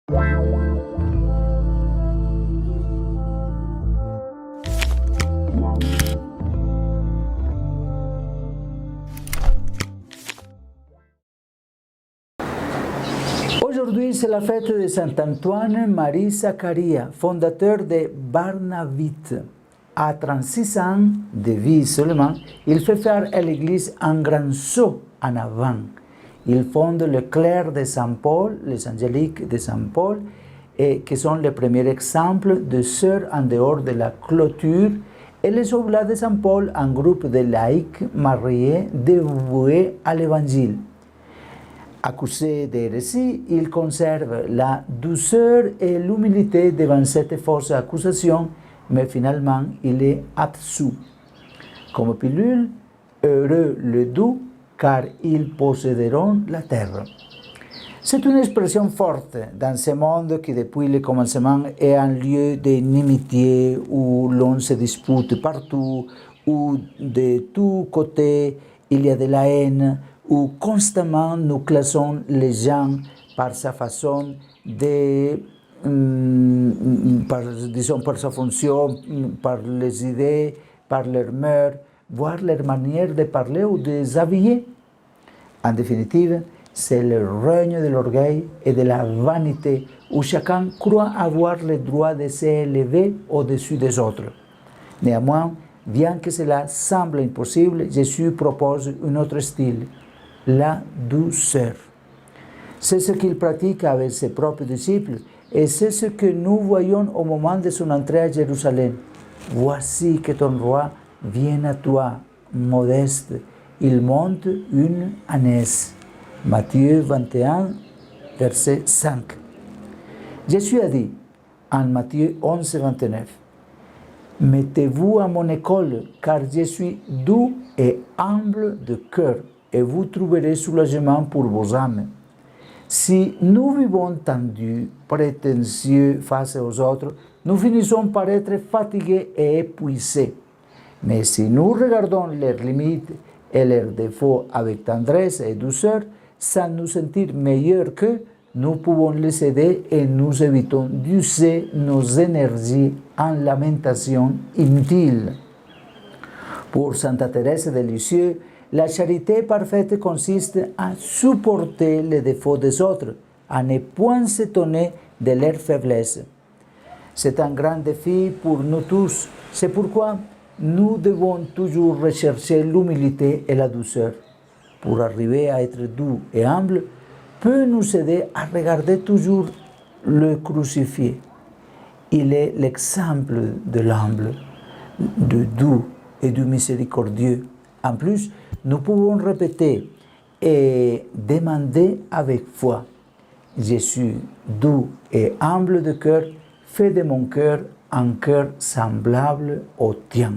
Aujourd'hui, c'est la fête de Saint Antoine-Marie Zaccaria, fondateur de Barnavite. À 36 ans de vie seulement, il fait faire à l'Église un grand saut en avant. Il fonde le clerc de Saint Paul, les angéliques de Saint Paul, et qui sont les premiers exemples de sœurs en dehors de la clôture, et les Oblats de Saint Paul, un groupe de laïcs mariés dévoués à l'Évangile. Accusé d'hérésie, il conserve la douceur et l'humilité devant cette fausse accusation, mais finalement il est absous. Comme pilule, heureux le doux, car ils posséderont la terre. C'est une expression forte dans ce monde qui, depuis le commencement, est un lieu d'inimitié où l'on se dispute partout, où de tous côtés il y a de la haine, où constamment nous classons les gens par sa façon de, par sa fonction, par les idées, par leur mœurs, voire leur manière de parler ou de s'habiller. En définitive, c'est le règne de l'orgueil et de la vanité où chacun croit avoir le droit de s'élever au-dessus des autres. Néanmoins, bien que cela semble impossible, Jésus propose un autre style, la douceur. C'est ce qu'il pratique avec ses propres disciples et c'est ce que nous voyons au moment de son entrée à Jérusalem. Voici que ton roi vient à toi, modeste. Il monte une ânesse. Matthieu 21, verset 5. Jésus a dit en Matthieu 11, 29, « Mettez-vous à mon école, car je suis doux et humble de cœur, et vous trouverez soulagement pour vos âmes. » Si nous vivons tendus, prétentieux face aux autres, nous finissons par être fatigués et épuisés. Mais si nous regardons leurs limites et leurs défauts avec tendresse et douceur, sans nous sentir meilleurs qu'eux, nous pouvons les aider et nous évitons d'user nos énergies en lamentation inutile. Pour Sainte Thérèse de Lisieux, la charité parfaite consiste à supporter les défauts des autres, à ne point s'étonner de leurs faiblesses. C'est un grand défi pour nous tous. C'est pourquoi nous devons toujours rechercher l'humilité et la douceur. Pour arriver à être doux et humble, peut nous aider à regarder toujours le crucifié. Il est l'exemple de l'humble, du doux et du miséricordieux. En plus, nous pouvons répéter et demander avec foi. Jésus, doux et humble de cœur, fais de mon cœur un cœur semblable au tien.